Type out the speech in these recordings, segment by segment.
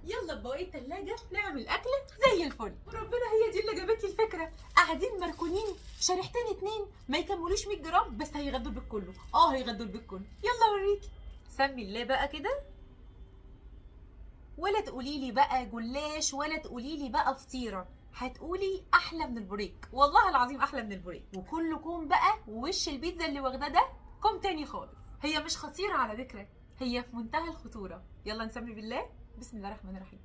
يلا بواقي التلاجة نعمل أكلة زي الفل. وربنا هي دي اللي جابت لي الفكرة. قاعدين مركونين شريحتين اتنين ما يكملوش 100 جرام بس هيغدوا البيت كله. هيغدوا البيت كله. يلا اوريكي. سمي الله بقى كده. ولا تقولي لي بقى جلاش ولا تقولي لي بقى فطيرة، هتقولي أحلى من البوريك، والله العظيم أحلى من البوريك. وكله كوم بقى، ووش البيتزا اللي واخداه ده كوم تاني خالص. هي مش خطيرة على فكرة، هي في منتهى الخطورة. يلا نسمي بالله. بسم الله الرحمن الرحيم.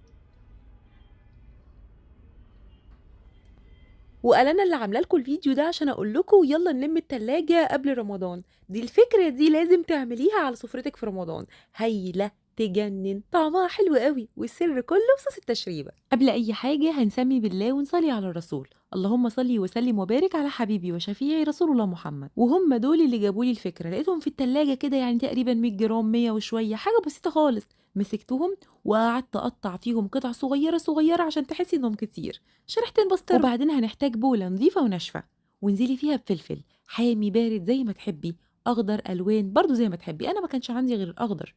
وانا اللي عامله لكم الفيديو ده عشان اقول لكم يلا نلم التلاجة قبل رمضان. دي الفكره دي لازم تعمليها على سفرتك في رمضان. هايله تجنن، طعمها حلو قوي، والسر كله في صوص التشريبه. قبل اي حاجه هنسمي بالله ونصلي على الرسول. اللهم صلي وسلم وبارك على حبيبي وشفيعي رسول الله محمد. وهم دول اللي جابوا لي الفكره، لقيتهم في التلاجة كده يعني تقريبا 100 جرام، 100 وشويه، حاجه بسيطه خالص. مسكتهم وقعدت اقطع فيهم قطع صغيره صغيره عشان تحسي انهم كتير، شريحتين بسطرمه. وبعدين هنحتاج بوله نظيفه وناشفه، وانزلي فيها بفلفل حامي بارد زي ما تحبي، اخضر الوان برضو زي ما تحبي، انا ما كانش عندي غير الاخضر.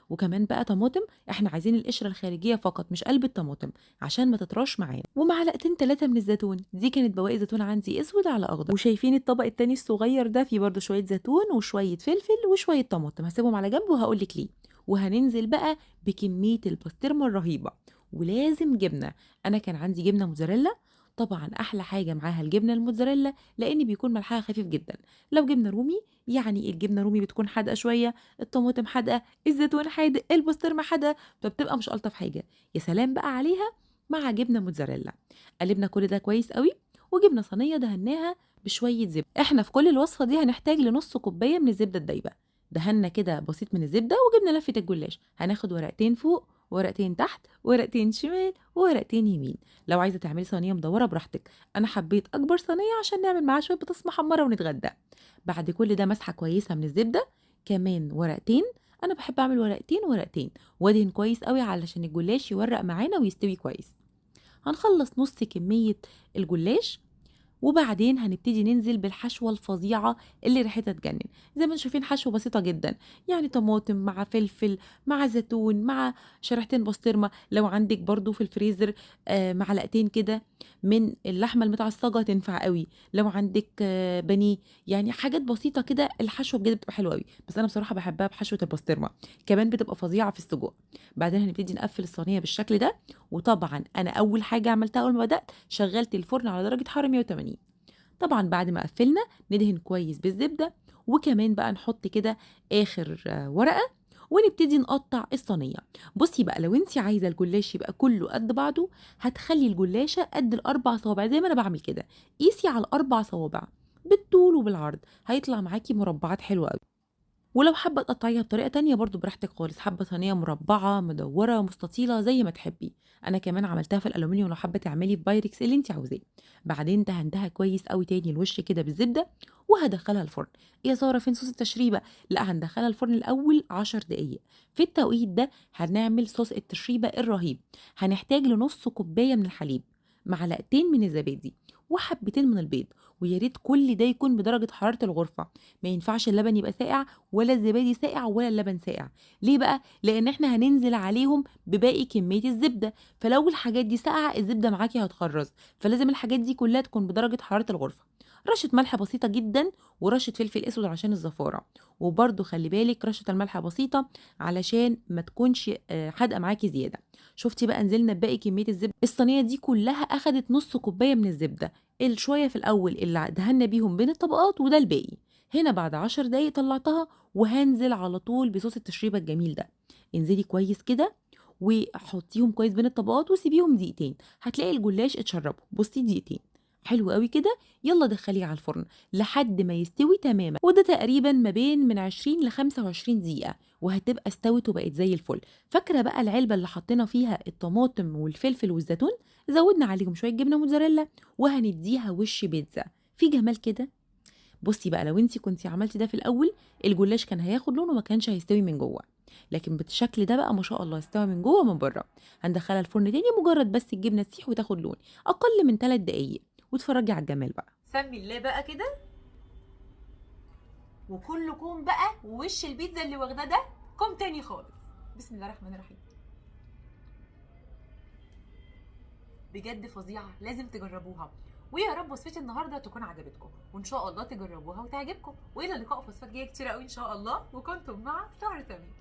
وكمان بقى طماطم، احنا عايزين القشره الخارجيه فقط مش قلب الطماطم عشان ما تطراش معانا. ومعلقتين 3 من الزيتون، دي كانت بواقي زيتون عندي اسود على اخضر. وشايفين الطبق التاني الصغير ده فيه برضو شويه زيتون وشويه فلفل وشويه طماطم، هسيبهم على جنب وهقول لك ليه. وهننزل بقى بكميه البسطرمه الرهيبه. ولازم جبنه، انا كان عندي جبنه موتزاريلا. طبعا احلى حاجه معاها الجبنه الموتزاريلا لان بيكون ملحها خفيف جدا. لو جبنه رومي يعني الجبنه رومي بتكون حادقه شويه، الطماطم حادقه، الزيتون حادق، البسطرمه حادقه، فبتبقى مش الطف حاجه. يا سلام بقى عليها مع جبنه موتزاريلا. قلبنا كل ده كويس قوي، وجبنا صينيه دهناها بشويه زبده. احنا في كل الوصفه دي هنحتاج لنص كوبايه من الزبده الدايبه. دهنا كده بسيط من الزبده، وجبنا لفه الجلاش. هناخد ورقتين فوق، ورقتين تحت، ورقتين شمال، وورقتين يمين. لو عايزه تعملي صينيه مدوره براحتك، انا حبيت اكبر صينيه عشان نعمل معاها شويه بطاطس محمره ونتغدى. بعد كل ده مسحه كويسه من الزبده، كمان ورقتين. انا بحب اعمل ورقتين ورقتين، وادهن كويس قوي علشان الجلاش يورق معانا ويستوي كويس. هنخلص نص كميه الجلاش، وبعدين هنبتدي ننزل بالحشوة الفظيعة اللي ريحتها تجنن. زي ما انتم شايفين حشوة بسيطة جدا، يعني طماطم مع فلفل مع زيتون مع شريحتين بسطرمة. لو عندك برضو في الفريزر معلقتين كده من اللحمة المتعصجة تنفع قوي. لو عندك بانيه، يعني حاجات بسيطة كده. الحشوة بجد بتبقى حلوة قوي، بس انا بصراحة بحبها بحشوة البسطرمة، كمان بتبقى فظيعة في السجق. بعدين هنبتدي نقفل الصينية بالشكل ده. وطبعا انا اول حاجة عملتها اول ما بدأت شغلت الفرن على درجة حرارة 180. طبعا بعد ما قفلنا ندهن كويس بالزبدة، وكمان بقى نحط كده اخر ورقة، ونبتدي نقطع الصينية. بصي بقى، لو انت عايزة الجلاش يبقى كله قد بعضه، هتخلي الجلاشة قد الاربع صوابع زي ما انا بعمل كده. قيسي على الاربع صوابع بالطول وبالعرض، هيطلع معاكي مربعات حلوة قوي. ولو حابة تقطعيها بطريقة تانية برضو براحتك خالص، حابة صينية مربعة مدورة مستطيلة زي ما تحبي. انا كمان عملتها في الالومنيوم، لو حابة تعملي في بايركس اللي انت عاوزاه. بعدين دهنتها كويس قوي تاني الوش كده بالزبدة، وهدخلها الفرن. يا سارة فين صوص التشريبة؟ لا، هندخلها الفرن الاول 10 دقايق. في التوقيت ده هنعمل صوص التشريبة الرهيب. هنحتاج لنص كوباية من الحليب، معلقتين من الزبادي، وحبتين من البيض. ويا ريت كل ده يكون بدرجة حرارة الغرفة. ما ينفعش اللبن يبقى ساقع ولا الزبادي ساقع ولا اللبن ساقع. ليه بقى؟ لان احنا هننزل عليهم بباقي كميه الزبده، فلو الحاجات دي ساقعه الزبده معاكي هتخرز. فلازم الحاجات دي كلها تكون بدرجه حراره الغرفه. رشه ملح بسيطه جدا، ورشه فلفل اسود عشان الزفاره. وبرده خلي بالك رشه الملح بسيطه علشان ما تكونش حادقه معاكي زياده. شفتي بقى نزلنا بباقي كميه الزبده. الصينيه دي كلها اخدت نص كوبايه من الزبده، الشويه في الاول اللي دهنا بيهم بين الطبقات وده الباقي. هنا بعد 10 دقايق طلعتها، وهنزل على طول بصوص التشريبه الجميل ده. انزلي كويس كده وحطيهم كويس بين الطبقات وسيبيهم دقيقتين، هتلاقي الجلاش اتشربوا. بصي دقيقتين حلو قوي كده. يلا دخليه على الفرن لحد ما يستوي تماما، وده تقريبا ما بين من 20 ل 25 دقيقه، وهتبقى استوت وبقت زي الفل. فاكره بقى العلبه اللي حطينا فيها الطماطم والفلفل والزيتون؟ زودنا عليهم شويه جبنه موتزاريلا، وهنديها وش بيتزا في جمال كده. بصي بقى، لو انت كنتي عملتي ده في الاول الجلاش كان هياخد لون وما كانش هيستوي من جوه، لكن بالشكل ده بقى ما شاء الله استوى من جوه ومن بره. هندخلها الفرن تاني مجرد بس الجبنه تسيح وتاخد لون، اقل من 3 دقايق، واتفرجي على الجمال بقى. سمي الله بقى كده. وكله كوم بقى، ووش البيتزا اللي واخداه ده كوم تاني خالص. بسم الله الرحمن الرحيم. بجد فظيعه، لازم تجربوها. ويا رب وصفتي النهارده تكون عجبتكم، وان شاء الله تجربوها وتعجبكم. والى اللقاء في وصفات جايه كتير قوي ان شاء الله. وكنتم مع سهر سمير.